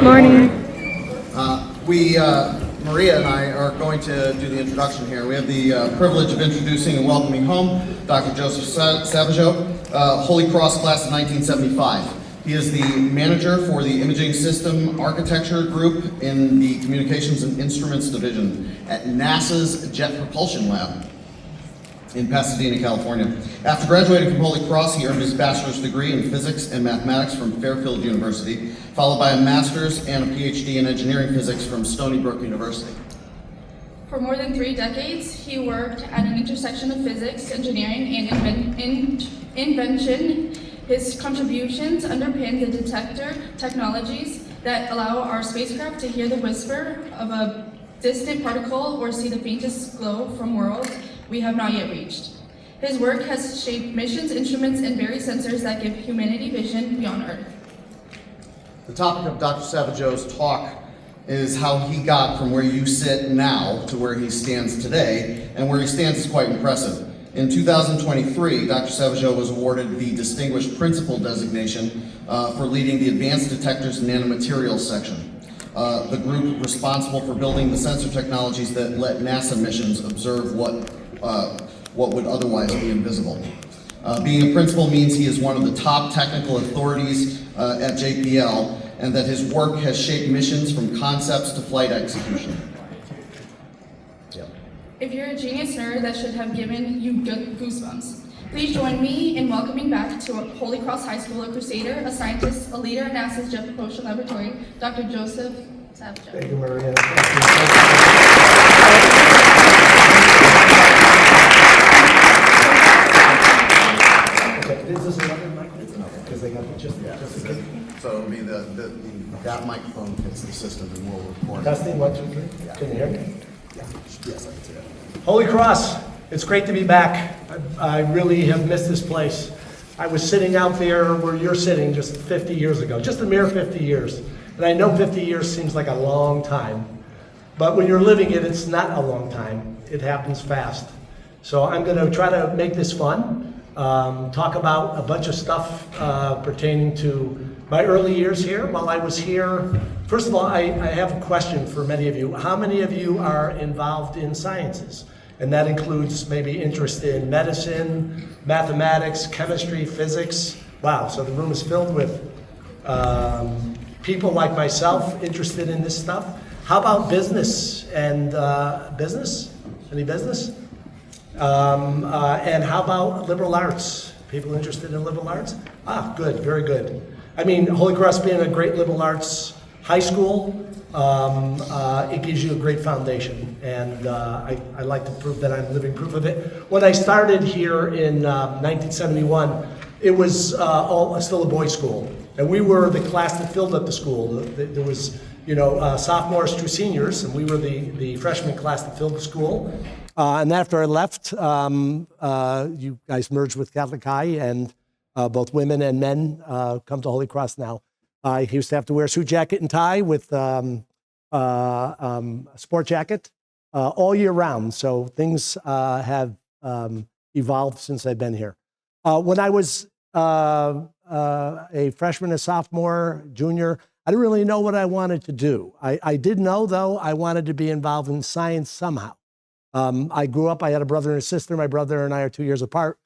Morning. Maria and I are going to do the introduction here. We have the privilege of introducing and welcoming home Dr. Joseph Sauvageau, Holy Cross class of 1975. He is the manager for the Imaging System Architecture Group in the Communications and Instruments Division at NASA's Jet Propulsion Lab in Pasadena, California. After graduating from Holy Cross, he earned his bachelor's degree in physics and mathematics from Fairfield University, followed by a master's and a Ph.D. in engineering physics from Stony Brook University. For more than 3 decades, he worked at an intersection of physics, engineering, and invention. His contributions underpin the detector technologies that allow our spacecraft to hear the whisper of a distant particle or see the faintest glow from worlds we have not yet reached. His work has shaped missions, instruments, and various sensors that give humanity vision beyond Earth. The topic of Dr. Sauvageau's talk is how he got from where you sit now to where he stands today, and where he stands is quite impressive. In 2023, Dr. Sauvageau was awarded the Distinguished Principal designation for leading the Advanced Detectors and Nanomaterials section, the group responsible for building the sensor technologies that let NASA missions observe what would otherwise be invisible. Being a principal means he is one of the top technical authorities at JPL, and that his work has shaped missions from concepts to flight execution. If you're a genius nerd, that should have given you goosebumps. Please join me in welcoming back to Holy Cross High School a crusader, a scientist, a leader at NASA's Jet Propulsion Laboratory, Dr. Joseph Sauvageau. Thank you, Maria. Okay, is this another mic? It's another, because they got just a good. So it'll be that microphone fits the system and we'll record. Testing, 1, 2, 3. Yeah. Can you hear me? Yeah. Yes, I can see that. Holy Cross, it's great to be back. I really have missed this place. I was sitting out there where you're sitting just 50 years ago, just a mere 50 years. And I know 50 years seems like a long time, but when you're living it, it's not a long time. It happens fast. So I'm going to try to make this fun, talk about a bunch of stuff pertaining to my early years here. While I was here, first of all, I have a question for many of you. How many of you are involved in sciences? And that includes maybe interest in medicine, mathematics, chemistry, physics. Wow, so the room is filled with people like myself interested in this stuff. How about business and business? Any business? And how about liberal arts? People interested in liberal arts? Ah, good, very good. I mean, Holy Cross being a great liberal arts high school, it gives you a great foundation, and I like to prove that I'm living proof of it. When I started here in 1971, it was still a boys' school, and we were the class that filled up the school. There was, sophomores through seniors, and we were the freshman class that filled the school. And after I left, you guys merged with Catholic High, and both women and men come to Holy Cross now. I used to have to wear a suit jacket and tie with a sport jacket all year round. So things have evolved since I've been here. When I was a freshman, a sophomore, junior, I didn't really know what I wanted to do. I did know, though, I wanted to be involved in science somehow. I grew up, I had a brother and a sister. My brother and I are 2 years apart.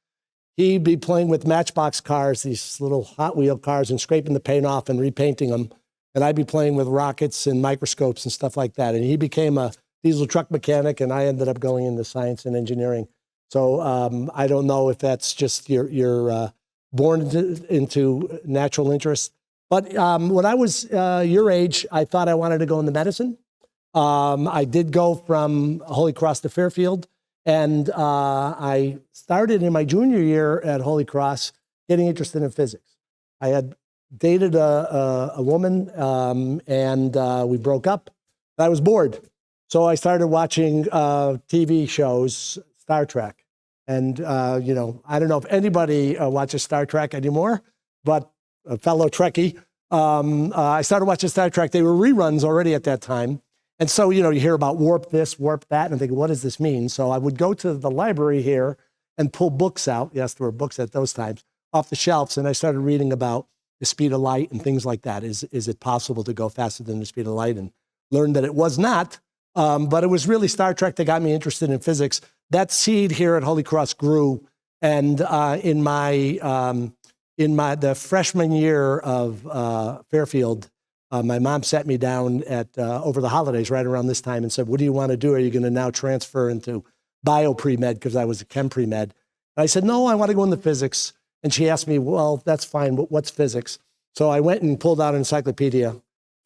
He'd be playing with Matchbox cars, these little Hot Wheel cars, and scraping the paint off and repainting them. And I'd be playing with rockets and microscopes and stuff like that. And he became a diesel truck mechanic, and I ended up going into science and engineering. So I don't know if that's just you're born into natural interest. But when I was your age, I thought I wanted to go into medicine. I did go from Holy Cross to Fairfield. And I started in my junior year at Holy Cross getting interested in physics. I had dated a woman, and we broke up. I was bored. So I started watching TV shows, Star Trek. And, I don't know if anybody watches Star Trek anymore, but a fellow Trekkie, I started watching Star Trek. They were reruns already at that time. And so, you hear about warp this, warp that, and I think, what does this mean? So I would go to the library here and pull books out. Yes, there were books at those times, off the shelves. And I started reading about the speed of light and things like that. Is it possible to go faster than the speed of light? And learned that it was not. But it was really Star Trek that got me interested in physics. That seed here at Holy Cross grew, and in the freshman year of Fairfield, my mom sat me down at over the holidays right around this time and said, "What do you want to do? Are you going to now transfer into bio pre-med?" Because I was a chem pre-med. And I said, "No, I want to go into physics." And she asked me, "Well, that's fine, but what's physics?" So I went and pulled out an encyclopedia.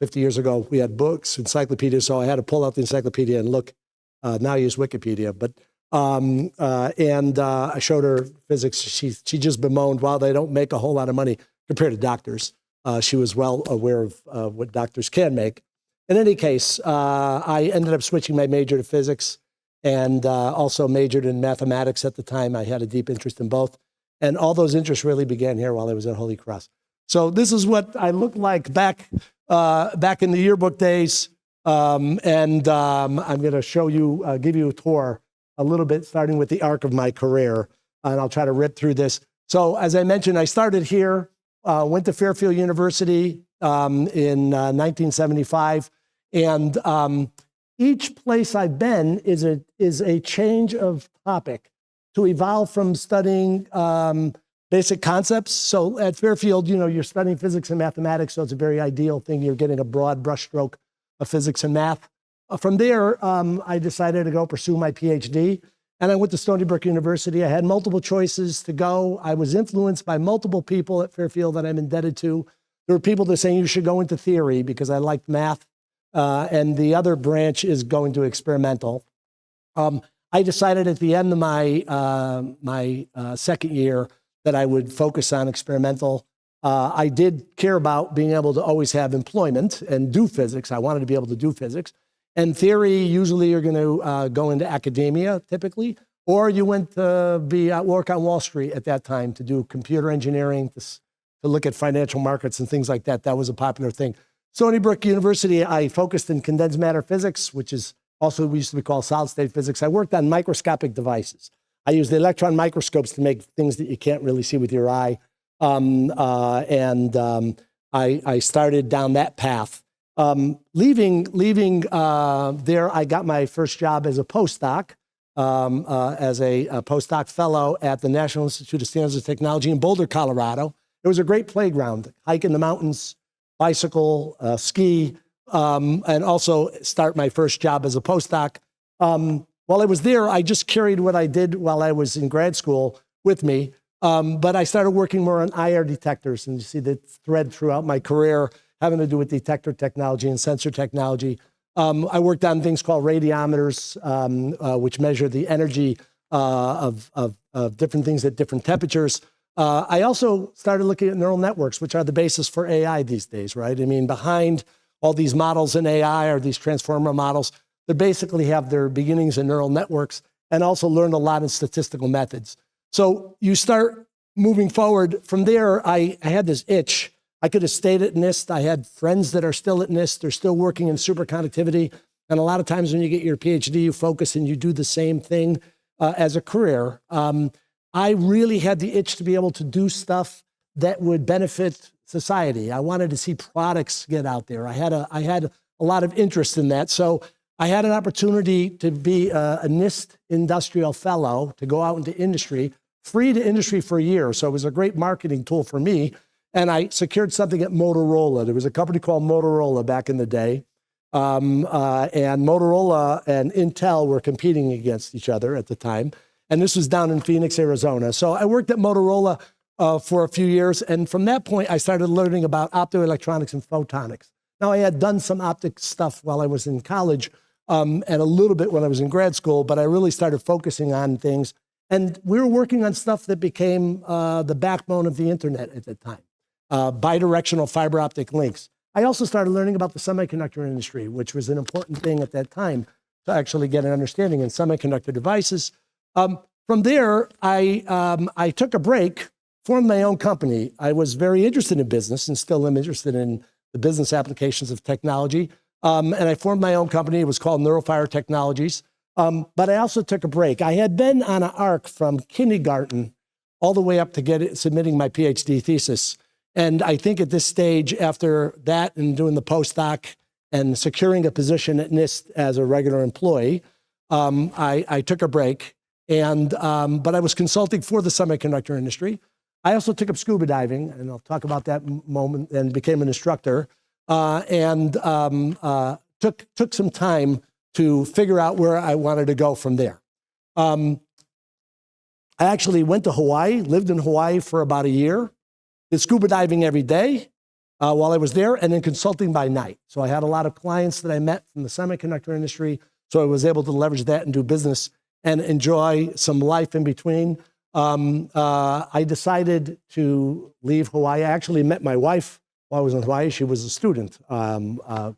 50 years ago, we had books, encyclopedias, so I had to pull out the encyclopedia and look. Now I use Wikipedia, but I showed her physics. She just bemoaned, "Wow, they don't make a whole lot of money compared to doctors." She was well aware of what doctors can make. In any case, I ended up switching my major to physics and also majored in mathematics at the time. I had a deep interest in both. And all those interests really began here while I was at Holy Cross. So this is what I looked like back in the yearbook days. I'm going to show you, give you a tour a little bit, starting with the arc of my career. And I'll try to rip through this. So as I mentioned, I started here, went to Fairfield University in 1975. And each place I've been is a change of topic to evolve from studying basic concepts. So at Fairfield, you're studying physics and mathematics, so it's a very ideal thing. You're getting a broad brushstroke of physics and math. From there, I decided to go pursue my Ph.D., and I went to Stony Brook University. I had multiple choices to go. I was influenced by multiple people at Fairfield that I'm indebted to. There were people that were saying you should go into theory because I liked math, and the other branch is going to experimental. I decided at the end of my second year that I would focus on experimental. I did care about being able to always have employment and do physics. I wanted to be able to do physics. And theory, usually you're going to go into academia, typically, or you went to work on Wall Street at that time to do computer engineering, to look at financial markets and things like that. That was a popular thing. Stony Brook University, I focused in condensed matter physics, which is also we used to be called solid state physics. I worked on microscopic devices. I used the electron microscopes to make things that you can't really see with your eye. I started down that path. Leaving there, I got my first job as a postdoc, as a postdoc fellow at the National Institute of Standards and Technology in Boulder, Colorado. It was a great playground, hike in the mountains, bicycle, ski, and also start my first job as a postdoc. While I was there, I just carried what I did while I was in grad school with me. But I started working more on IR detectors, and you see the thread throughout my career having to do with detector technology and sensor technology. I worked on things called radiometers, which measure the energy of different things at different temperatures. I also started looking at neural networks, which are the basis for AI these days, right? I mean, behind all these models in AI or these transformer models, they basically have their beginnings in neural networks, and also learned a lot in statistical methods. So you start moving forward. From there, I had this itch. I could have stayed at NIST. I had friends that are still at NIST. They're still working in superconductivity. And a lot of times when you get your PhD, you focus and you do the same thing as a career. I really had the itch to be able to do stuff that would benefit society. I wanted to see products get out there. I had a lot of interest in that. So I had an opportunity to be a NIST industrial fellow, to go out into industry, free to industry for a year. So it was a great marketing tool for me. And I secured something at Motorola. There was a company called Motorola back in the day. And Motorola and Intel were competing against each other at the time. And this was down in Phoenix, Arizona. So I worked at Motorola for a few years. And from that point, I started learning about optoelectronics and photonics. Now, I had done some optics stuff while I was in college, and a little bit when I was in grad school, but I really started focusing on things. And we were working on stuff that became the backbone of the internet at the time, bidirectional fiber optic links. I also started learning about the semiconductor industry, which was an important thing at that time to actually get an understanding in semiconductor devices. From there, I took a break, formed my own company. I was very interested in business and still am interested in the business applications of technology. And I formed my own company. It was called Neurofire Technologies. But I also took a break. I had been on an arc from kindergarten all the way up to submitting my PhD thesis. And I think at this stage, after that and doing the postdoc and securing a position at NIST as a regular employee, I took a break. But I was consulting for the semiconductor industry. I also took up scuba diving, and I'll talk about that moment, and became an instructor, took some time to figure out where I wanted to go from there. I actually went to Hawaii, lived in Hawaii for about a year, did scuba diving every day while I was there, and then consulting by night. So I had a lot of clients that I met from the semiconductor industry, so I was able to leverage that and do business and enjoy some life in between. I decided to leave Hawaii. I actually met my wife while I was in Hawaii. She was a student of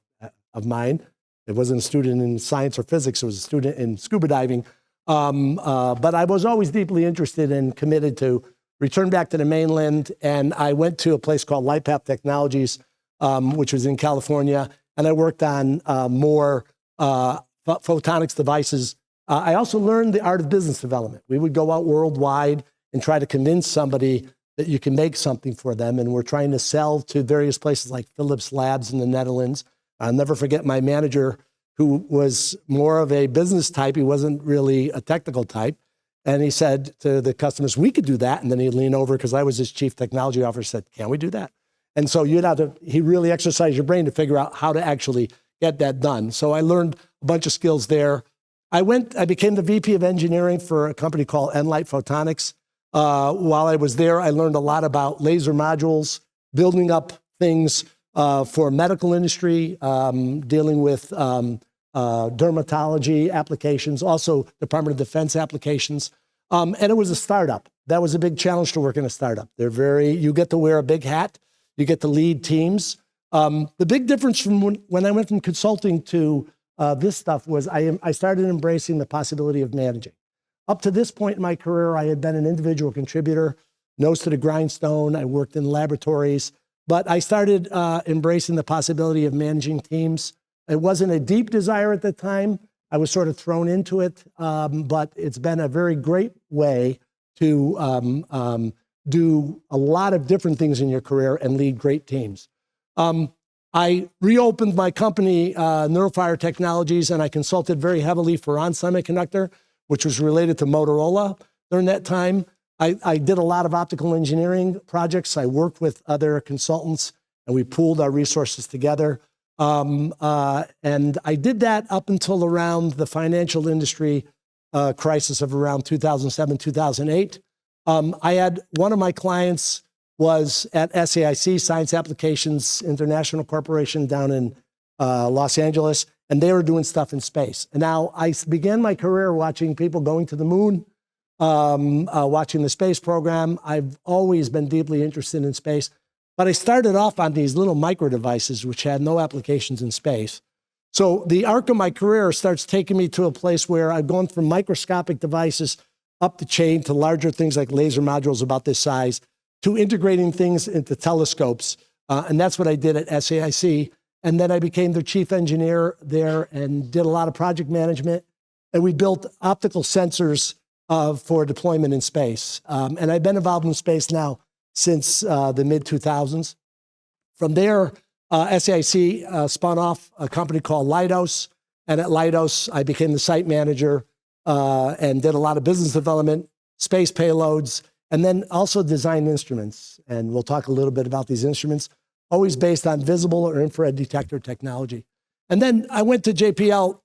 mine. It wasn't a student in science or physics. It was a student in scuba diving. But I was always deeply interested and committed to return back to the mainland. And I went to a place called LightPath Technologies, which was in California. And I worked on more photonics devices. I also learned the art of business development. We would go out worldwide and try to convince somebody that you can make something for them. And we're trying to sell to various places like Philips Labs in the Netherlands. I'll never forget my manager, who was more of a business type. He wasn't really a technical type. And he said to the customers, we could do that. And then he'd lean over, because I was his chief technology officer, said, can we do that? And so he really exercised your brain to figure out how to actually get that done. So I learned a bunch of skills there. I became the VP of engineering for a company called Enlight Photonics. While I was there, I learned a lot about laser modules, building up things for medical industry, dealing with dermatology applications, also Department of Defense applications. And it was a startup. That was a big challenge to work in a startup. You get to wear a big hat. You get to lead teams. The big difference from when I went from consulting to this stuff was I started embracing the possibility of managing. Up to this point in my career, I had been an individual contributor, nose to the grindstone. I worked in laboratories, but I started embracing the possibility of managing teams. It wasn't a deep desire at the time. I was sort of thrown into it, but it's been a very great way to do a lot of different things in your career and lead great teams. I reopened my company, Neurofire Technologies, and I consulted very heavily for ON Semiconductor, which was related to Motorola during that time. I did a lot of optical engineering projects. I worked with other consultants, and we pooled our resources together. And I did that up until around the financial industry crisis of around 2007, 2008. I had one of my clients was at SciAc, Science Applications International Corporation down in Los Angeles, and they were doing stuff in space. And now I began my career watching people going to the moon, watching the space program. I've always been deeply interested in space, but I started off on these little micro devices which had no applications in space. So the arc of my career starts taking me to a place where I've gone from microscopic devices up the chain to larger things like laser modules about this size, to integrating things into telescopes. And that's what I did at SciAc. And then I became the chief engineer there and did a lot of project management. And we built optical sensors for deployment in space. And I've been involved in space now since the mid-2000s. From there, SciAc spun off a company called Leidos. And at Leidos, I became the site manager and did a lot of business development, space payloads, and then also designed instruments. And we'll talk a little bit about these instruments, always based on visible or infrared detector technology. And then I went to JPL,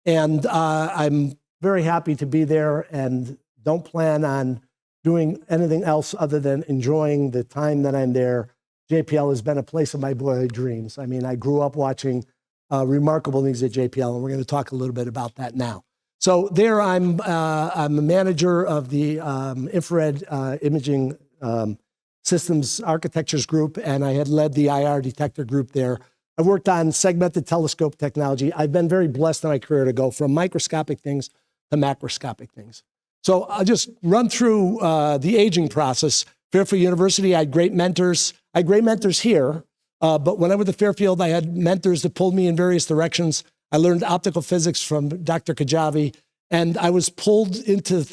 and I'm very happy to be there and don't plan on doing anything else other than enjoying the time that I'm there. JPL has been a place of my boyhood dreams. I mean, I grew up watching remarkable things at JPL, and we're going to talk a little bit about that now. So there I'm a manager of the infrared imaging systems architectures group, and I had led the IR detector group there. I worked on segmented telescope technology. I've been very blessed in my career to go from microscopic things to macroscopic things. So I'll just run through the aging process. Fairfield University, I had great mentors. I had great mentors here, but when I went to Fairfield, I had mentors that pulled me in various directions. I learned optical physics from Dr. Kajavi And I was pulled into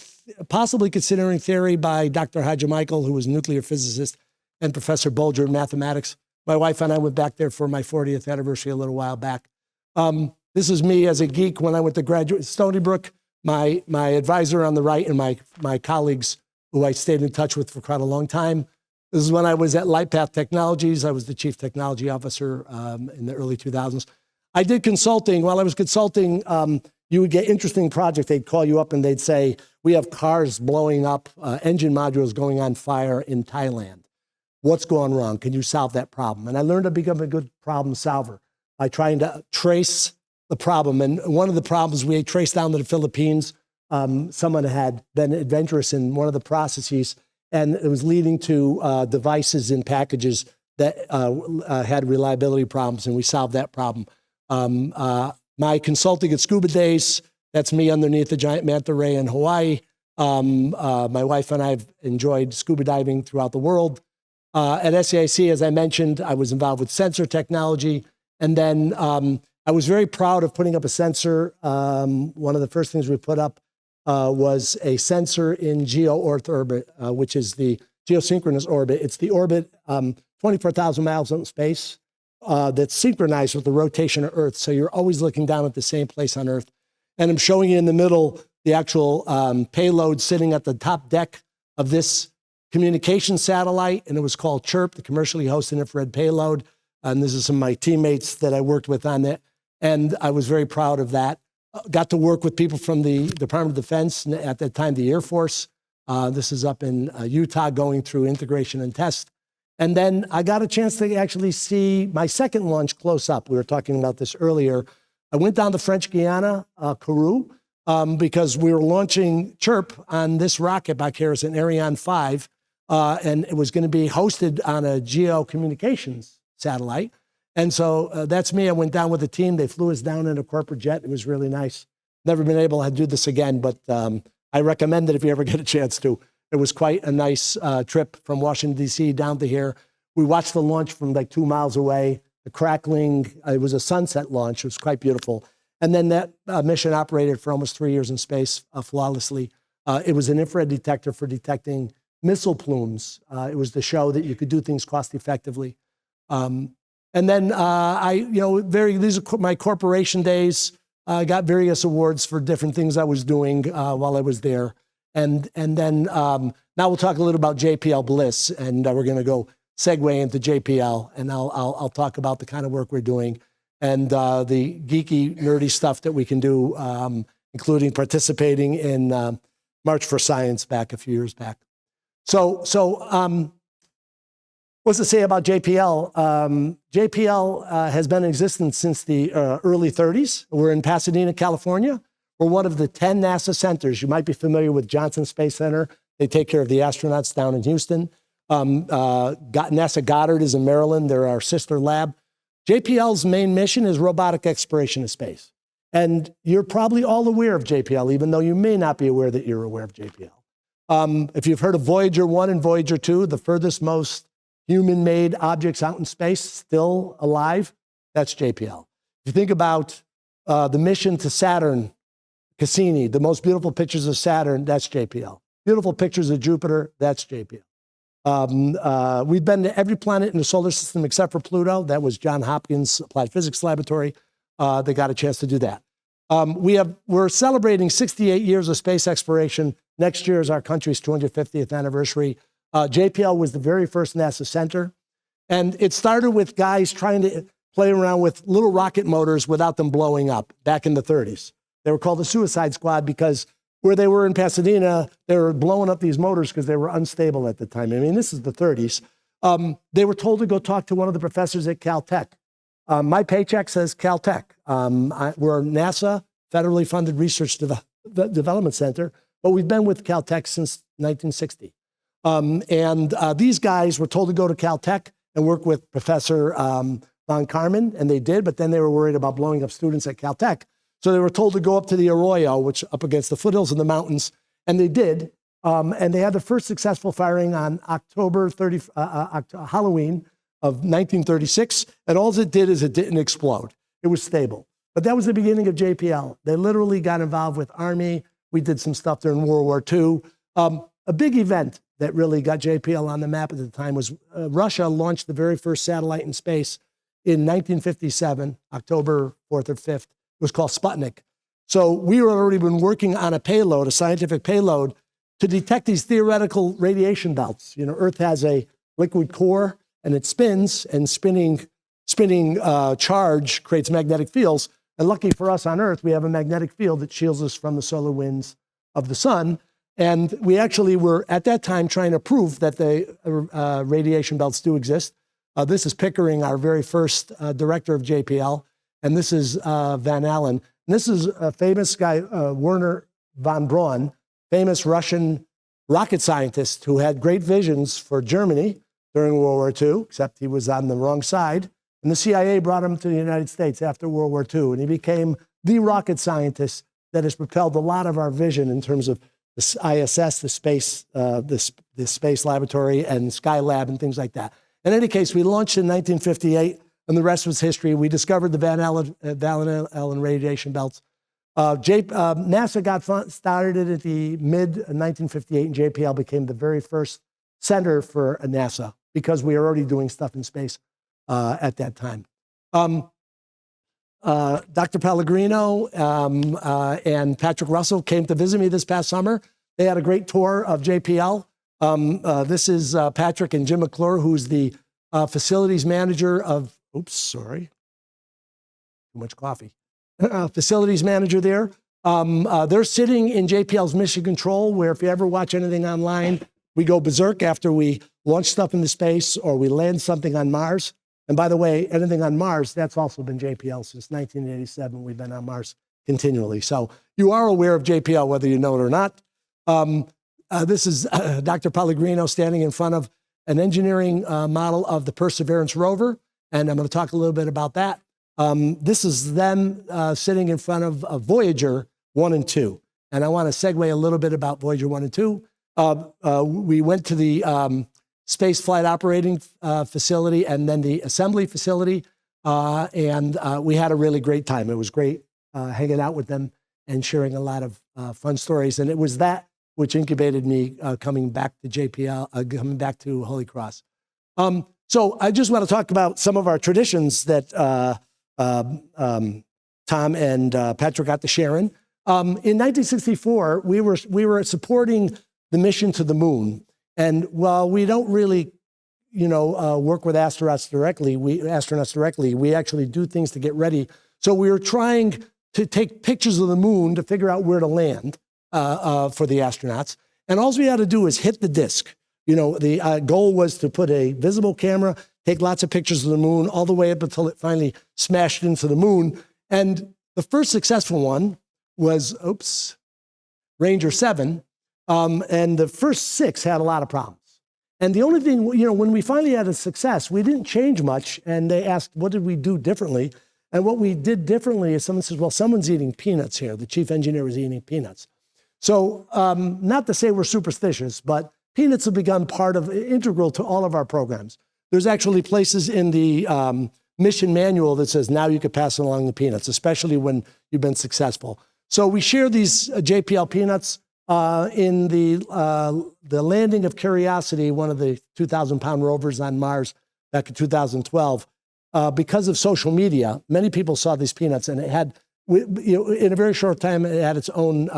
possibly considering theory by Dr. Michael, who was a nuclear physicist, and Professor Bolger in mathematics. My wife and I went back there for my 40th anniversary a little while back. This is me as a geek when I went to graduate Stony Brook. My advisor on the right and my colleagues who I stayed in touch with for quite a long time. This is when I was at Lightpath Technologies. I was the chief technology officer in the early 2000s. I did consulting. While I was consulting, you would get interesting projects. They'd call you up and they'd say, we have cars blowing up, engine modules going on fire in Thailand. What's going wrong? Can you solve that problem? And I learned to become a good problem solver by trying to trace the problem. And one of the problems we traced down to the Philippines, someone had been adventurous in one of the processes, and it was leading to devices in packages that had reliability problems, and we solved that problem. My consulting at Scuba Days, that's me underneath the giant manta ray in Hawaii. My wife and I have enjoyed scuba diving throughout the world. At SciAc, as I mentioned, I was involved with sensor technology. And then I was very proud of putting up a sensor. One of the first things we put up was a sensor in geo-Earth orbit, which is the geosynchronous orbit. It's the orbit 24,000 miles in space that's synchronized with the rotation of Earth. So you're always looking down at the same place on Earth. And I'm showing you in the middle the actual payload sitting at the top deck of this communication satellite, and it was called CHIRP, the commercially hosted infrared payload. And this is some of my teammates that I worked with on it. And I was very proud of that. Got to work with people from the Department of Defense, at that time, the Air Force. This is up in Utah, going through integration and test. And then I got a chance to actually see my second launch close up. We were talking about this earlier. I went down to French Guiana, Kourou, because we were launching CHIRP on this rocket back here. It's an Ariane 5, and it was going to be hosted on a geo-communications satellite. And so that's me. I went down with the team. They flew us down in a corporate jet. It was really nice. Never been able to do this again, but I recommend it if you ever get a chance to. It was quite a nice trip from Washington, D.C. down to here. We watched the launch from like 2 miles away, the crackling. It was a sunset launch. It was quite beautiful. And then that mission operated for almost 3 years in space flawlessly. It was an infrared detector for detecting missile plumes. It was to show that you could do things cost effectively. And then these are my corporation days. I got various awards for different things I was doing while I was there. And then now we'll talk a little about JPL Bliss, and we're going to go segue into JPL, and I'll talk about the kind of work we're doing and the geeky, nerdy stuff that we can do, including participating in March for Science back a few years back. So what's to say about JPL? JPL has been in existence since the early 30s. We're in Pasadena, California. We're one of the 10 NASA centers. You might be familiar with Johnson Space Center. They take care of the astronauts down in Houston. NASA Goddard is in Maryland. They're our sister lab. JPL's main mission is robotic exploration of space. And you're probably all aware of JPL, even though you may not be aware that you're aware of JPL. If you've heard of Voyager 1 and Voyager 2, the furthest most human-made objects out in space still alive, that's JPL. If you think about the mission to Saturn, Cassini, the most beautiful pictures of Saturn, that's JPL. Beautiful pictures of Jupiter, that's JPL. We've been to every planet in the solar system except for Pluto. That was Johns Hopkins Applied Physics Laboratory. They got a chance to do that. We're celebrating 68 years of space exploration. Next year is our country's 250th anniversary. JPL was the very first NASA center. And it started with guys trying to play around with little rocket motors without them blowing up back in the 30s. They were called the Suicide Squad because where they were in Pasadena, they were blowing up these motors because they were unstable at the time. I mean, this is the 30s. They were told to go talk to one of the professors at Caltech. My paycheck says Caltech. We're a NASA federally funded research development center, but we've been with Caltech since 1960. These guys were told to go to Caltech and work with Professor von Karman, and they did, but then they were worried about blowing up students at Caltech. So they were told to go up to the Arroyo, which up against the foothills of the mountains, and they did. And they had the first successful firing on Halloween of 1936, and all it did is it didn't explode. It was stable. But that was the beginning of JPL. They literally got involved with Army. We did some stuff during World War II. A big event that really got JPL on the map at the time was Russia launched the very first satellite in space in 1957, October 4th or 5th. It was called Sputnik. So we were already been working on a payload, a scientific payload, to detect these theoretical radiation belts. You know, Earth has a liquid core and it spins, and spinning charge creates magnetic fields. And lucky for us on Earth, we have a magnetic field that shields us from the solar winds of the sun. And we actually were, at that time, trying to prove that the radiation belts do exist. This is Pickering, our very first director of JPL, and this is Van Allen. And this is a famous guy, Werner von Braun, famous Russian rocket scientist who had great visions for Germany during World War II, except he was on the wrong side. And the CIA brought him to the United States after World War II, and he became the rocket scientist that has propelled a lot of our vision in terms of the ISS, the space laboratory, and Skylab, and things like that. In any case, we launched in 1958, and the rest was history. We discovered the Van Allen radiation belts. NASA got started at the mid-1958, and JPL became the very first center for NASA because we were already doing stuff in space at that time. Dr. Pellegrino and Patrick Russell came to visit me this past summer. They had a great tour of JPL. This is Patrick and Jim McClure, who's the facilities manager of, oops, sorry, too much coffee. Facilities manager there. They're sitting in JPL's mission control, where if you ever watch anything online, we go berserk after we launch stuff into space or we land something on Mars. And by the way, anything on Mars, that's also been JPL since 1987. We've been on Mars continually. So you are aware of JPL, whether you know it or not. This is Dr. Pellegrino standing in front of an engineering model of the Perseverance rover, and I'm going to talk a little bit about that. This is them sitting in front of Voyager 1 and 2. And I want to segue a little bit about Voyager 1 and 2. We went to the space flight operating facility and then the assembly facility, and we had a really great time. It was great hanging out with them and sharing a lot of fun stories. And it was that which incubated me coming back to JPL, coming back to Holy Cross. So I just want to talk about some of our traditions that Tom and Patrick got to share in. In 1964, we were supporting the mission to the moon. And while we don't really, work with astronauts directly, we actually do things to get ready. So we were trying to take pictures of the moon to figure out where to land for the astronauts. And all we had to do is hit the disk. The goal was to put a visible camera, take lots of pictures of the moon all the way up until it finally smashed into the moon. And the first successful one was, Ranger 7. And the first 6 had a lot of problems. And the only thing, when we finally had a success, we didn't change much. And they asked, what did we do differently? And what we did differently is someone says, well, someone's eating peanuts here. The chief engineer was eating peanuts. So not to say we're superstitious, but peanuts have become integral to all of our programs. There's actually places in the mission manual that says now you could pass along the peanuts, especially when you've been successful. So we share these JPL peanuts in the landing of Curiosity, one of the 2,000-pound rovers on Mars back in 2012. Because of social media, many people saw these peanuts, and it had, in a very short time, it had its own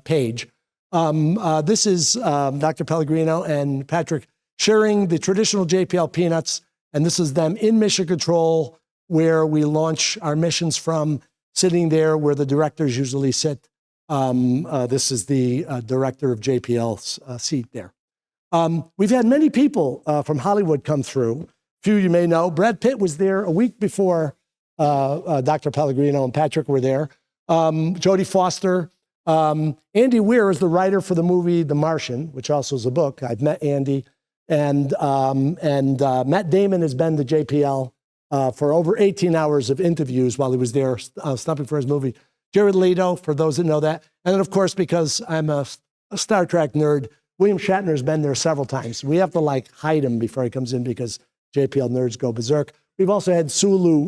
page. This is Dr. Pellegrino and Patrick sharing the traditional JPL peanuts, and this is them in mission control, where we launch our missions from, sitting there where the directors usually sit. This is the director of JPL's seat there. We've had many people from Hollywood come through. A few you may know. Brad Pitt was there a week before Dr. Pellegrino and Patrick were there. Jodie Foster. Andy Weir is the writer for the movie The Martian, which also is a book. I've met Andy. And Matt Damon has been to JPL for over 18 hours of interviews while he was there stumping for his movie. Jared Leto, for those that know that. And then, of course, because I'm a Star Trek nerd, William Shatner's been there several times. We have to hide him before he comes in because JPL nerds go berserk. We've also had Sulu,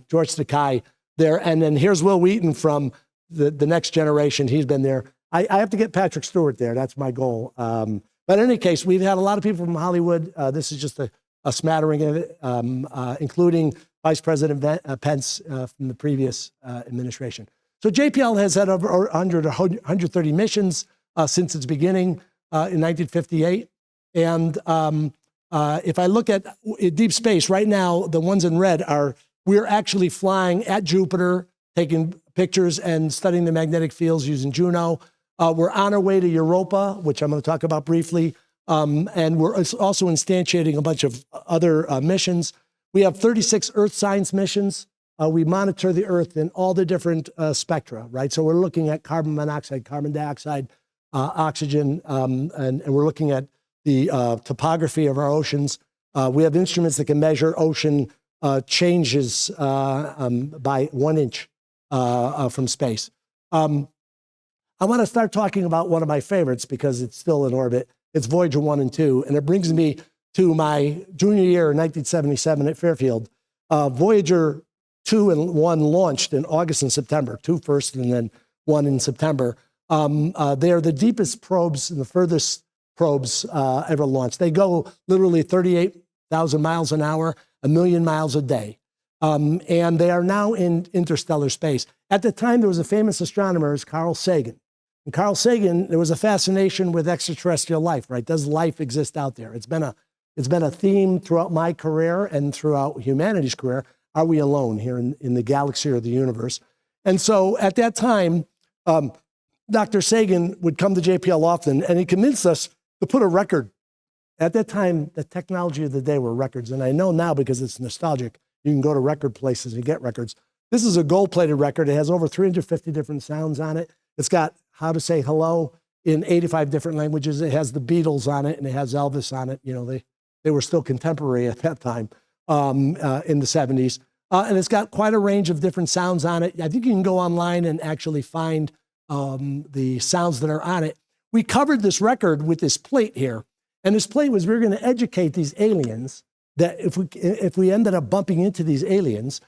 George Takei, there. And then here's Will Wheaton from the next generation. He's been there. I have to get Patrick Stewart there. That's my goal. But in any case, we've had a lot of people from Hollywood. This is just a smattering of it, including Vice President Pence from the previous administration. So JPL has had over 130 missions since its beginning in 1958. And if I look at deep space, right now, the ones in red we're actually flying at Jupiter, taking pictures and studying the magnetic fields using Juno. We're on our way to Europa, which I'm going to talk about briefly. And we're also instantiating a bunch of other missions. We have 36 Earth science missions. We monitor the Earth in all the different spectra, right? So we're looking at carbon monoxide, carbon dioxide, oxygen, and we're looking at the topography of our oceans. We have instruments that can measure ocean changes by 1 inch from space. I want to start talking about one of my favorites because it's still in orbit. It's Voyager 1 and 2, and it brings me to my junior year in 1977 at Fairfield. Voyager 2 and 1 launched in August and September, 2 first and then 1 in September. They are the deepest probes and the furthest probes ever launched. They go literally 38,000 miles an hour, 1 million miles a day. And they are now in interstellar space. At the time, there was a famous astronomer, Carl Sagan. And Carl Sagan, there was a fascination with extraterrestrial life, right? Does life exist out there? It's been a theme throughout my career and throughout humanity's career. Are we alone here in the galaxy or the universe? And so at that time, Dr. Sagan would come to JPL often, and he convinced us to put a record. At that time, the technology of the day were records. And I know now because it's nostalgic, you can go to record places and get records. This is a gold-plated record. It has over 350 different sounds on it. It's got how to say hello in 85 different languages. It has the Beatles on it, and it has Elvis on it. You know, they were still contemporary at that time in the 70s. And it's got quite a range of different sounds on it. I think you can go online and actually find the sounds that are on it. We covered this record with this plate here. And this plate was we were going to educate these aliens that if we ended up bumping into these aliens,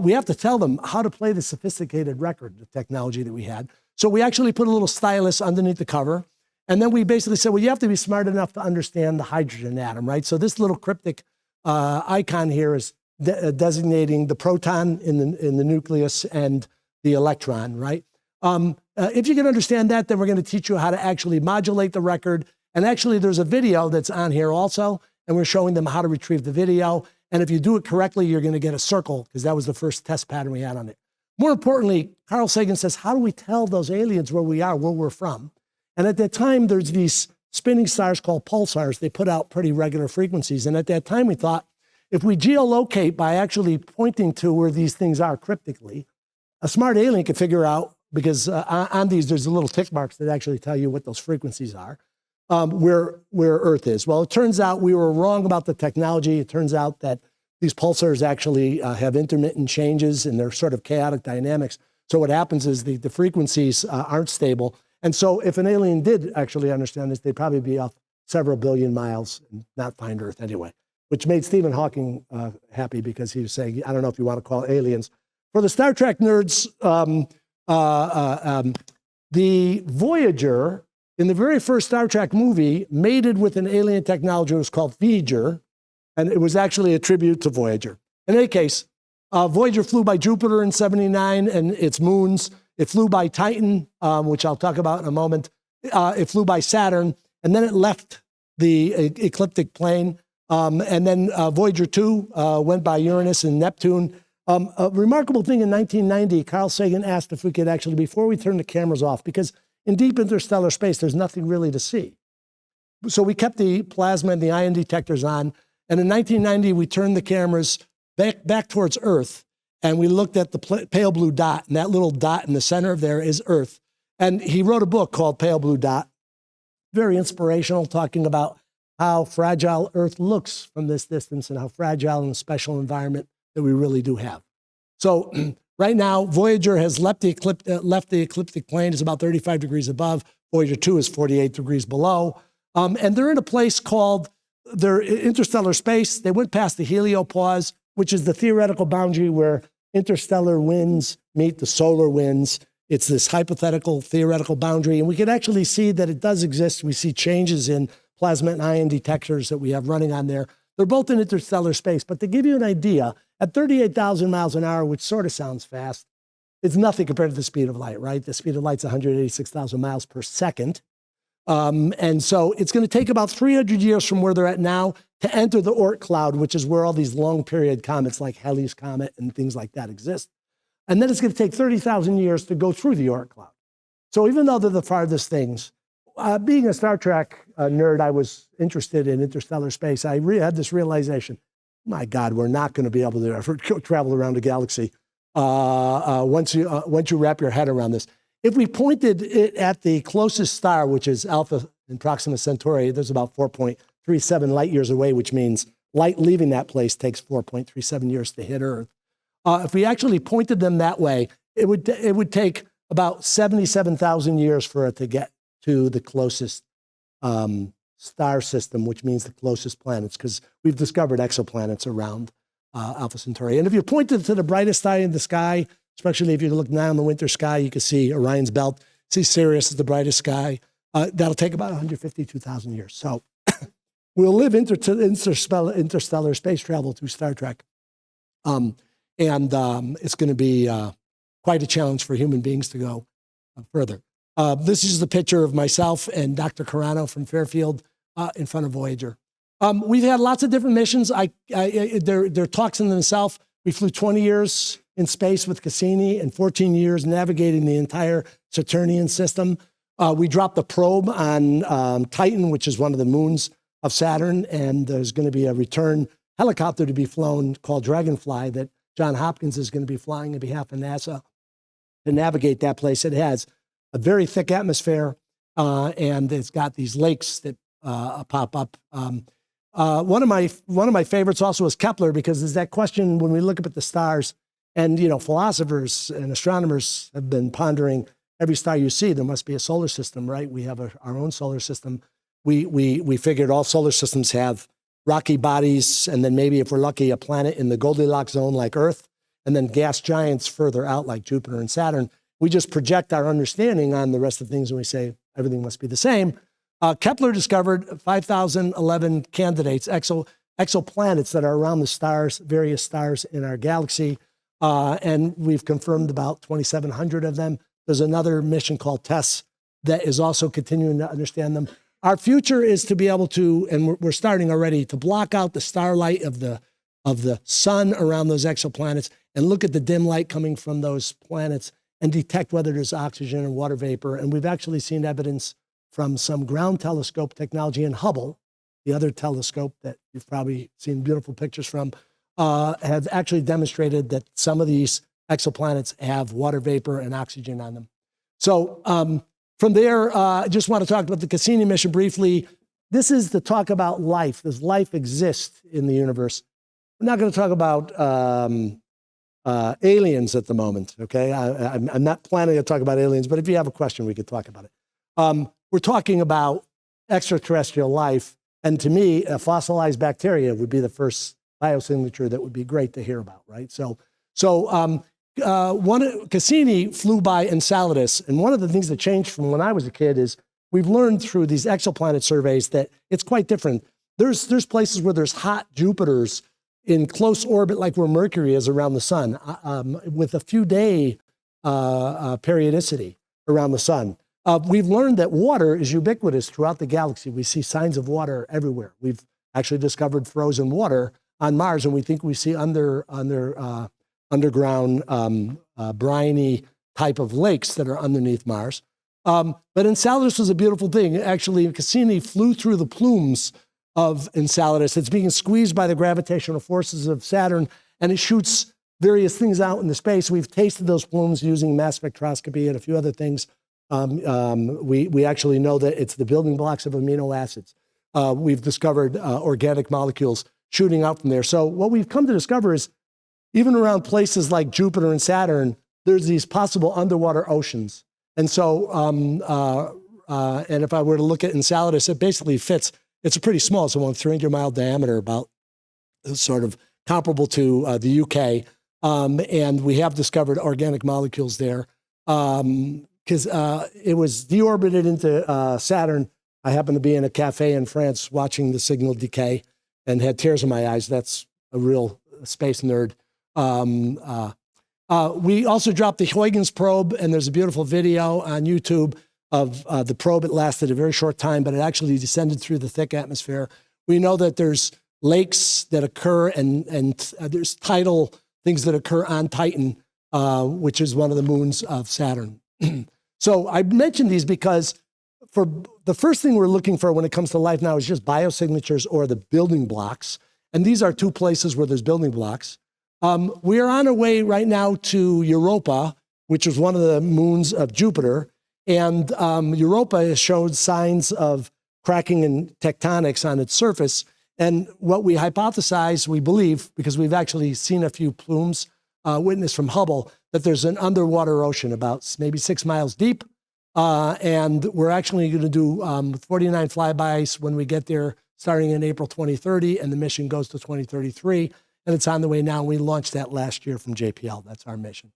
we have to tell them how to play the sophisticated record, the technology that we had. So we actually put a little stylus underneath the cover. And then we basically said, well, you have to be smart enough to understand the hydrogen atom, right? So this little cryptic icon here is designating the proton in the nucleus and the electron, right? If you can understand that, then we're going to teach you how to actually modulate the record. And actually, there's a video that's on here also, and we're showing them how to retrieve the video. And if you do it correctly, you're going to get a circle, because that was the first test pattern we had on it. More importantly, Carl Sagan says, how do we tell those aliens where we are, where we're from? And at that time, there's these spinning stars called pulsars. They put out pretty regular frequencies. And at that time, we thought, if we geolocate by actually pointing to where these things are cryptically, a smart alien could figure out, because on these, there's the little tick marks that actually tell you what those frequencies are, where Earth is. Well, it turns out we were wrong about the technology. It turns out that these pulsars actually have intermittent changes, and they're sort of chaotic dynamics. So what happens is the frequencies aren't stable. And so if an alien did actually understand this, they'd probably be off several billion miles and not find Earth anyway, which made Stephen Hawking happy, because he was saying, I don't know if you want to call it aliens. For the Star Trek nerds, the Voyager, in the very first Star Trek movie, mated with an alien technology. It was called Voyager, and it was actually a tribute to Voyager. In any case, Voyager flew by Jupiter in '79 and its moons. It flew by Titan, which I'll talk about in a moment. It flew by Saturn, and then it left the ecliptic plane. And then Voyager 2 went by Uranus and Neptune. A remarkable thing in 1990, Carl Sagan asked if we could actually, before we turn the cameras off, because in deep interstellar space, there's nothing really to see. So we kept the plasma and the ion detectors on. And in 1990, we turned the cameras back towards Earth. And we looked at the pale blue dot. And that little dot in the center of there is Earth. And he wrote a book called Pale Blue Dot. Very inspirational, talking about how fragile Earth looks from this distance and how fragile and special environment that we really do have. So right now, Voyager has left the ecliptic plane. It's about 35 degrees above. Voyager 2 is 48 degrees below. And they're in a place called, they're interstellar space. They went past the heliopause, which is the theoretical boundary where interstellar winds meet the solar winds. It's this hypothetical, theoretical boundary, and we can actually see that it does exist. We see changes in plasma and ion detectors that we have running on there. They're both in interstellar space, but to give you an idea, at 38,000 miles an hour, which sort of sounds fast, it's nothing compared to the speed of light, right? The speed of light's 186,000 miles per second. And so it's going to take about 300 years from where they're at now to enter the Oort cloud, which is where all these long period comets like Halley's Comet and things like that exist. And then it's going to take 30,000 years to go through the Oort cloud. So even though they're the farthest things, being a Star Trek nerd, I was interested in interstellar space. I had this realization, my God, we're not going to be able to ever travel around the galaxy once you wrap your head around this. If we pointed it at the closest star, which is Alpha in Proxima Centauri, there's about 4.37 light years away, which means light leaving that place takes 4.37 years to hit Earth. If we actually pointed them that way, it would take about 77,000 years for it to get to the closest star system, which means the closest planets, because we've discovered exoplanets around Alpha Centauri. And if you pointed to the brightest star in the sky, especially if you look now in the winter sky, you can see Orion's belt, see Sirius is the brightest sky. That'll take about 152,000 years. So we'll live interstellar space travel through Star Trek. And it's going to be quite a challenge for human beings to go further. This is the picture of myself and Dr. Carano from Fairfield in front of Voyager. We've had lots of different missions. They're talks in themselves. We flew 20 years in space with Cassini and 14 years navigating the entire Saturnian system. We dropped a probe on Titan, which is one of the moons of Saturn, and there's going to be a return helicopter to be flown called Dragonfly that John Hopkins is going to be flying on behalf of NASA to navigate that place. It has a very thick atmosphere, and it's got these lakes that pop up. One of my favorites also is Kepler, because there's that question when we look up at the stars, and philosophers and astronomers have been pondering every star you see. There must be a solar system, right? We have our own solar system. We figured all solar systems have rocky bodies, and then maybe if we're lucky, a planet in the Goldilocks zone like Earth, and then gas giants further out like Jupiter and Saturn. We just project our understanding on the rest of things, and we say everything must be the same. Kepler discovered 5,011 candidates, exoplanets that are around the stars, various stars in our galaxy, and we've confirmed about 2,700 of them. There's another mission called TESS that is also continuing to understand them. Our future is to be able to, and we're starting already, to block out the starlight of the sun around those exoplanets and look at the dim light coming from those planets and detect whether there's oxygen and water vapor. And we've actually seen evidence from some ground telescope technology in Hubble, the other telescope that you've probably seen beautiful pictures from, have actually demonstrated that some of these exoplanets have water vapor and oxygen on them. So from there, I just want to talk about the Cassini mission briefly. This is the talk about life. Does life exist in the universe? We're not going to talk about aliens at the moment, okay? I'm not planning to talk about aliens, but if you have a question, we could talk about it. We're talking about extraterrestrial life, and to me, a fossilized bacteria would be the first biosignature that would be great to hear about, right? Cassini flew by Enceladus, and one of the things that changed from when I was a kid is we've learned through these exoplanet surveys that it's quite different. There's places where there's hot Jupiters in close orbit, like where Mercury is around the sun, with a few day periodicity around the sun. We've learned that water is ubiquitous throughout the galaxy. We see signs of water everywhere. We've actually discovered frozen water on Mars, and we think we see underground briny type of lakes that are underneath Mars. But Enceladus was a beautiful thing. Actually, Cassini flew through the plumes of Enceladus. It's being squeezed by the gravitational forces of Saturn, and it shoots various things out into space. We've tasted those plumes using mass spectroscopy and a few other things. We actually know that it's the building blocks of amino acids. We've discovered organic molecules shooting out from there. So what we've come to discover is even around places like Jupiter and Saturn, there's these possible underwater oceans. And so, and if I were to look at Enceladus, it basically fits. It's a pretty small, it's a 300-mile diameter, about sort of comparable to the UK. and we have discovered organic molecules there. Because it was deorbited into Saturn. I happened to be in a cafe in France watching the signal decay and had tears in my eyes. That's a real space nerd. We also dropped the Huygens probe, and there's a beautiful video on YouTube of the probe. It lasted a very short time, but it actually descended through the thick atmosphere. We know that there's lakes that occur and there's tidal things that occur on Titan, which is one of the moons of Saturn. So I mentioned these because for the first thing we're looking for when it comes to life now is just biosignatures or the building blocks. And these are two places where there's building blocks. We are on our way right now to Europa, which is one of the moons of Jupiter. And Europa has shown signs of cracking and tectonics on its surface. And what we hypothesize, we believe, because we've actually seen a few plumes witnessed from Hubble, that there's an underwater ocean about maybe 6 miles deep. And we're actually going to do 49 flybys when we get there, starting in April 2030, and the mission goes to 2033. And it's on the way now. We launched that last year from JPL. That's our mission.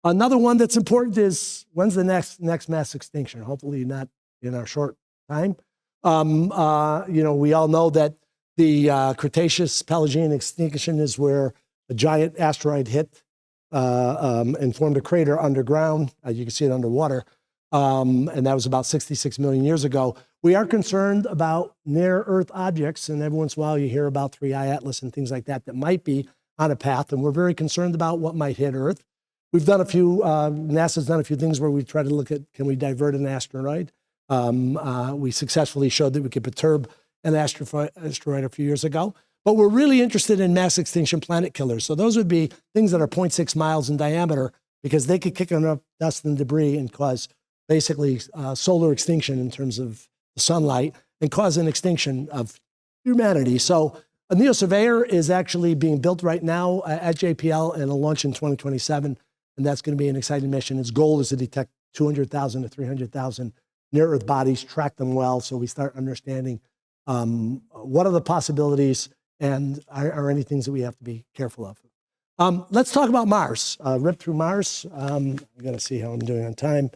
Another one that's important is, when's the next mass extinction? Hopefully not in our short time. We all know that the Cretaceous Paleogene extinction is where a giant asteroid hit and formed a crater underground. You can see it underwater. And that was about 66 million years ago. We are concerned about near-Earth objects, and every once in a while you hear about 3I Atlas and things like that that might be on a path, and we're very concerned about what might hit Earth. We've done a few, NASA's done a few things where we try to look at, can we divert an asteroid? We successfully showed that we could perturb an asteroid a few years ago. But we're really interested in mass extinction planet killers. So those would be things that are 0.6 miles in diameter, because they could kick enough dust and debris and cause basically solar extinction in terms of the sunlight and cause an extinction of humanity. So a NEO Surveyor is actually being built right now at JPL, and it'll launch in 2027. And that's going to be an exciting mission. Its goal is to detect 200,000 to 300,000 near-Earth bodies, track them well, so we start understanding what are the possibilities and are any things that we have to be careful of. Let's talk about Mars. Rip through Mars. I got to see how I'm doing on time.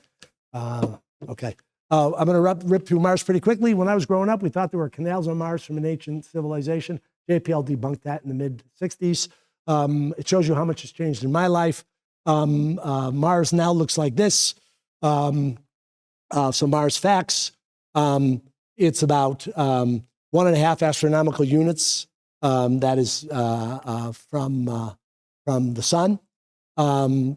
Okay. I'm going to rip through Mars pretty quickly. When I was growing up, we thought there were canals on Mars from an ancient civilization. JPL debunked that in the mid-'60s. It shows you how much has changed in my life. Mars now looks like this. So Mars facts. It's about 1.5 astronomical units. That is from the sun.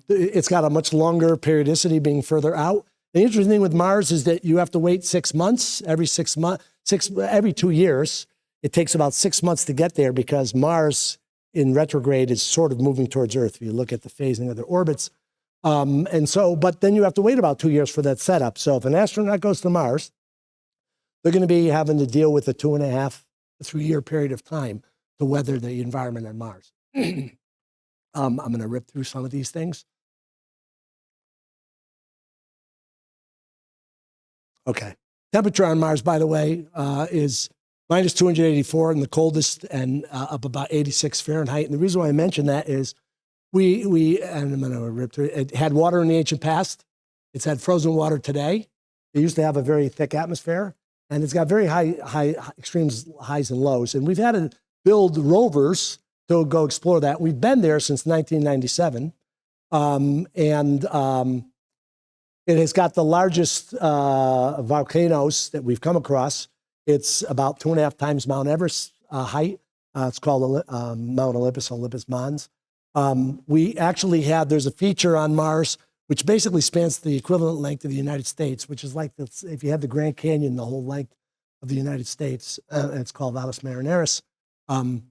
It's got a much longer periodicity, being further out. The interesting thing with Mars is that you have to wait 6 months. Every 2 years, it takes about 6 months to get there, because Mars in retrograde is sort of moving towards Earth. If you look at the phasing of their orbits. But then you have to wait about 2 years for that setup. So if an astronaut goes to Mars, they're going to be having to deal with a 2.5 to 3 year period of time to weather the environment on Mars. I'm going to rip through some of these things. Okay. Temperature on Mars, by the way, is minus 284 in the coldest, and up about 86 Fahrenheit. And the reason why I mention that is and I'm going to rip through it. It had water in the ancient past. It's had frozen water today. It used to have a very thick atmosphere, and it's got very high extremes, highs and lows. And we've had to build rovers to go explore that. We've been there since 1997. It has got the largest volcanoes that we've come across. It's about 2.5 times Mount Everest height. It's called Mount Olympus Mons. There's a feature on Mars which basically spans the equivalent length of the United States, which is like if you had the Grand Canyon, the whole length of the United States. And it's called Valles Marineris. And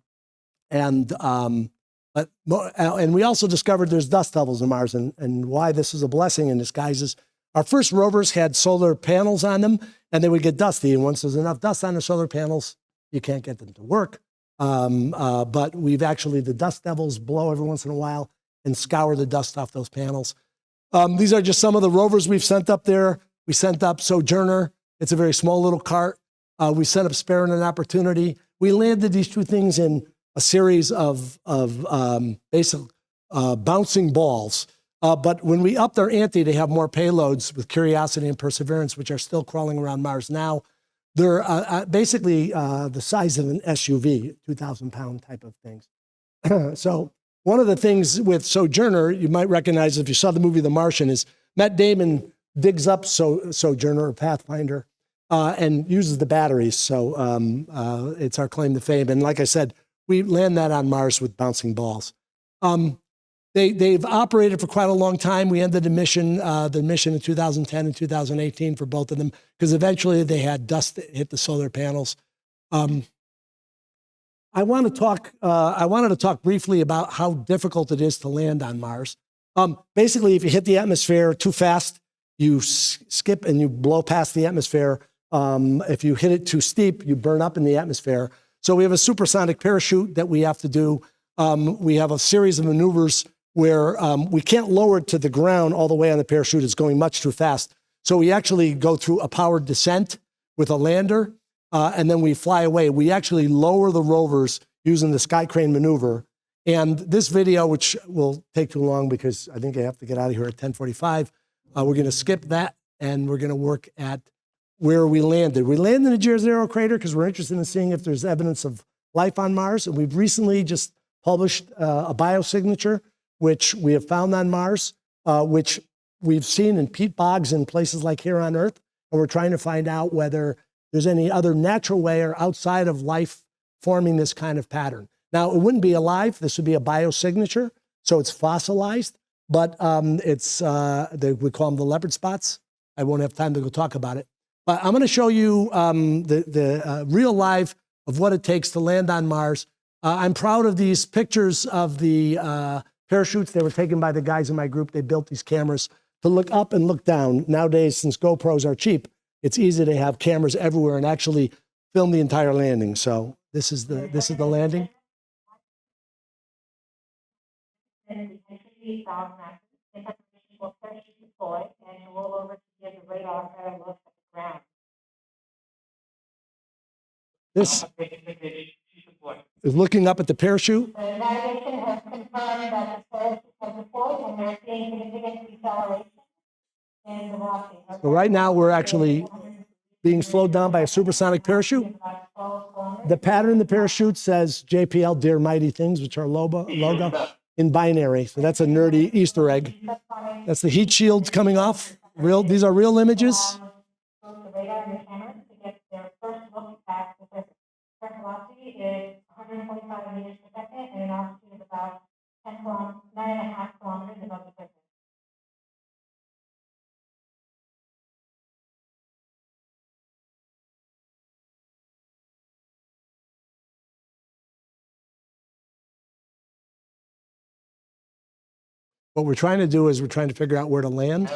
we also discovered there's dust levels on Mars, and why this is a blessing in disguise is our first rovers had solar panels on them, and they would get dusty. And once there's enough dust on the solar panels, you can't get them to work. But the dust devils blow every once in a while and scour the dust off those panels. These are just some of the rovers we've sent up there. We sent up Sojourner. It's a very small little cart. We sent up Spirit and Opportunity. We landed these two things in a series of basic bouncing balls. But when we up their ante, they have more payloads with Curiosity and Perseverance, which are still crawling around Mars now. They're basically the size of an SUV, 2,000-pound type of things. So one of the things with Sojourner, you might recognize if you saw the movie The Martian, is Matt Damon digs up Sojourner or Pathfinder and uses the batteries. So it's our claim to fame. And like I said, we land that on Mars with bouncing balls. They've operated for quite a long time. We ended the mission in 2010 and 2018 for both of them because eventually they had dust that hit the solar panels. I wanted to talk briefly about how difficult it is to land on Mars. Basically, if you hit the atmosphere too fast, you skip and you blow past the atmosphere. If you hit it too steep, you burn up in the atmosphere. So we have a supersonic parachute that we have to do. We have a series of maneuvers where we can't lower it to the ground all the way on the parachute. It's going much too fast. So we actually go through a powered descent with a lander, and then we fly away. We actually lower the rovers using the sky crane maneuver. And this video, which will take too long because I think I have to get out of here at 10:45, we're going to skip that, and we're going to work at where we landed. We landed in a Jezero crater because we're interested in seeing if there's evidence of life on Mars. And we've recently just published a biosignature which we have found on Mars, which we've seen in peat bogs in places like here on Earth. And we're trying to find out whether there's any other natural way or outside of life forming this kind of pattern. Now, it wouldn't be alive. This would be a biosignature, so it's fossilized, but we call them the leopard spots. I won't have time to go talk about it. But I'm going to show you the real life of what it takes to land on Mars. I'm proud of these pictures of the parachutes. They were taken by the guys in my group. They built these cameras to look up and look down. Nowadays, since GoPros are cheap, it's easy to have cameras everywhere and actually film the entire landing. So this is the landing. This is looking up at the parachute. The navigation has confirmed that the parachute has deployed and we're seeing significant deceleration in the velocity. So right now we're actually being slowed down by a supersonic parachute. The pattern in the parachute says JPL, Dear Mighty Things, which are logo in binary. So that's a nerdy Easter egg. That's the heat shields coming off. These are real images. The radar and the camera to get their first look at the surface. Current velocity is 145 meters per second and an altitude of about 9.5 kilometers above the surface. What we're trying to do is we're trying to figure out where to land.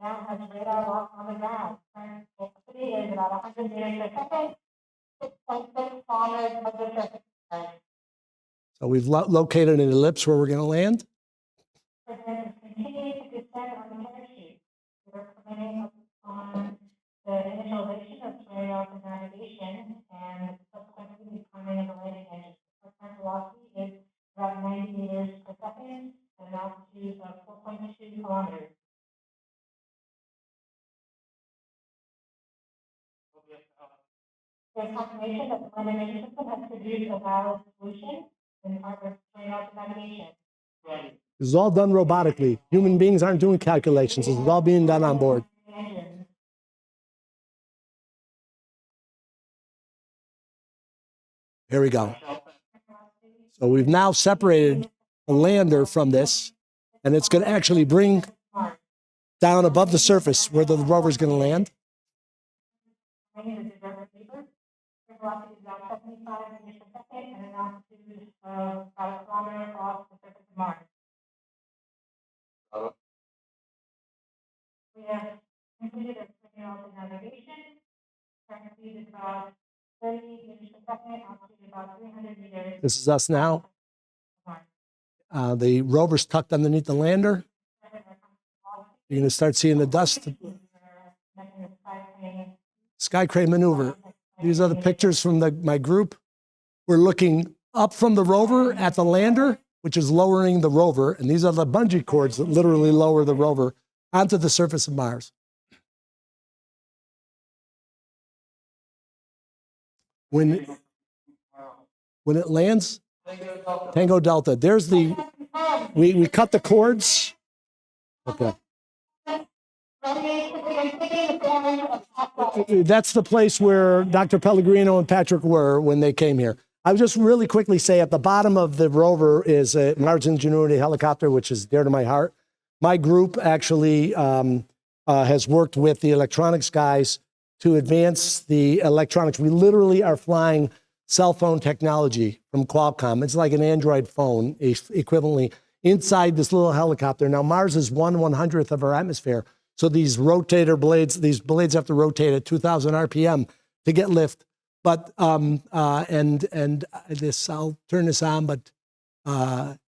Now has radar locked on the ground. Current velocity is about 100 meters per second, 6.6 kilometers above the surface. So we've located an ellipse where we're going to land. President is continuing to descend on the parachute. We're commenting on the initialization of radar for navigation and subsequently the timing of the landing engine. Our current velocity is about 90 meters per second and an altitude of 4.2 kilometers. There's confirmation that the landing system has produced a valid solution in part of radar navigation. This is all done robotically. Human beings aren't doing calculations. This is all being done on board. Here we go. So we've now separated the lander from this, and it's going to actually bring down above the surface where the rover is going to land. Velocity is about 75 meters per second and an altitude of about a kilometer off the surface of Mars. We have completed a radar navigation. Current speed is about 30 meters per second, altitude about 300 meters. This is us now. The rover's tucked underneath the lander. You're going to start seeing the dust. Sky crane maneuver. These are the pictures from my group. We're looking up from the rover at the lander, which is lowering the rover. And these are the bungee cords that literally lower the rover onto the surface of Mars. When it lands, Tango Delta, there's the, we cut the cords. Okay. That's the place where Dr. Pellegrino and Patrick were when they came here. I would just really quickly say at the bottom of the rover is a Mars Ingenuity helicopter, which is dear to my heart. My group actually has worked with the electronics guys to advance the electronics. We literally are flying cell phone technology from Qualcomm. It's like an Android phone equivalently inside this little helicopter. Now Mars is 1/100th of our atmosphere. So these rotator blades, these blades have to rotate at 2,000 RPM to get lift. But, this, I'll turn this on, but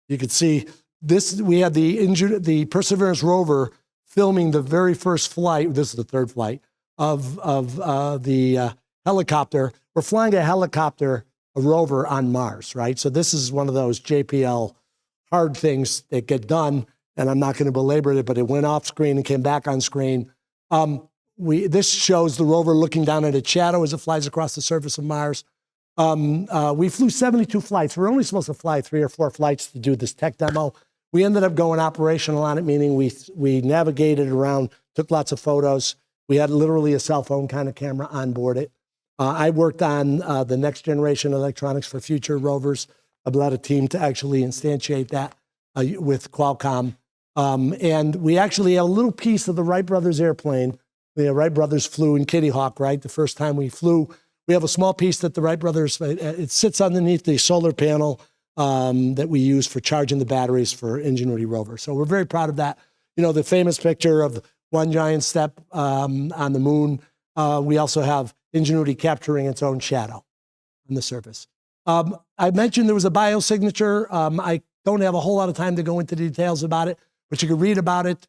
you can see this, we had the Perseverance rover filming the very first flight, this is the third flight, of the helicopter. We're flying a rover on Mars, right? So this is one of those JPL hard things that get done, and I'm not going to belabor it, but it went off screen and came back on screen. This shows the rover looking down at its shadow as it flies across the surface of Mars. We flew 72 flights. We're only supposed to fly 3 or 4 flights to do this tech demo. We ended up going operational on it, meaning we navigated around, took lots of photos. We had literally a cell phone kind of camera on board it. I worked on the next generation electronics for future rovers. I led a team to actually instantiate that with Qualcomm. And we actually have a little piece of the Wright brothers airplane. The Wright brothers flew in Kitty Hawk, right? The first time we flew, we have a small piece that the Wright brothers, it sits underneath the solar panel that we use for charging the batteries for Ingenuity rover. So we're very proud of that. You know, the famous picture of one giant step on the moon. We also have Ingenuity capturing its own shadow on the surface. I mentioned there was a biosignature. I don't have a whole lot of time to go into the details about it, but you can read about it.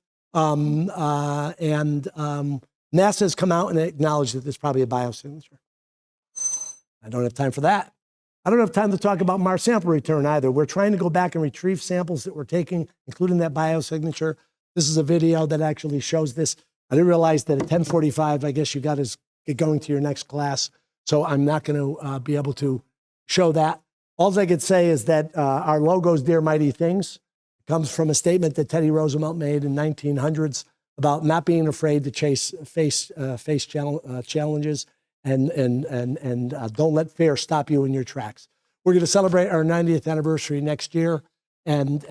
NASA has come out and acknowledged that there's probably a biosignature. I don't have time for that. I don't have time to talk about Mars sample return either. We're trying to go back and retrieve samples that we're taking, including that biosignature. This is a video that actually shows this. I didn't realize that at 10:45, I guess you got to get going to your next class. So I'm not going to be able to show that. All I could say is that our logo's Dear Mighty Things. It comes from a statement that Teddy Roosevelt made in 1900s about not being afraid to face challenges and don't let fear stop you in your tracks. We're going to celebrate our 90th anniversary next year, and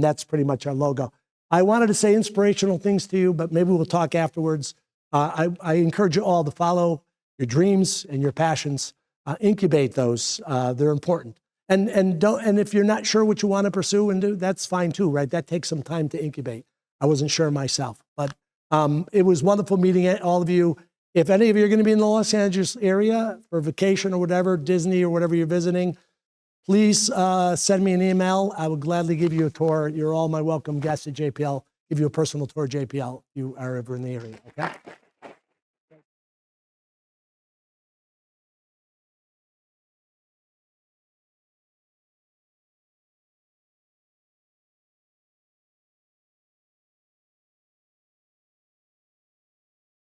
that's pretty much our logo. I wanted to say inspirational things to you, but maybe we'll talk afterwards. I encourage you all to follow your dreams and your passions. Incubate those. They're important. And if you're not sure what you want to pursue and do, that's fine too, right? That takes some time to incubate. I wasn't sure myself, but it was wonderful meeting all of you. If any of you are going to be in the Los Angeles area for vacation or whatever, Disney or whatever you're visiting, please send me an email. I will gladly give you a tour. You're all my welcome guests at JPL. Give you a personal tour of JPL if you are ever in the area, okay?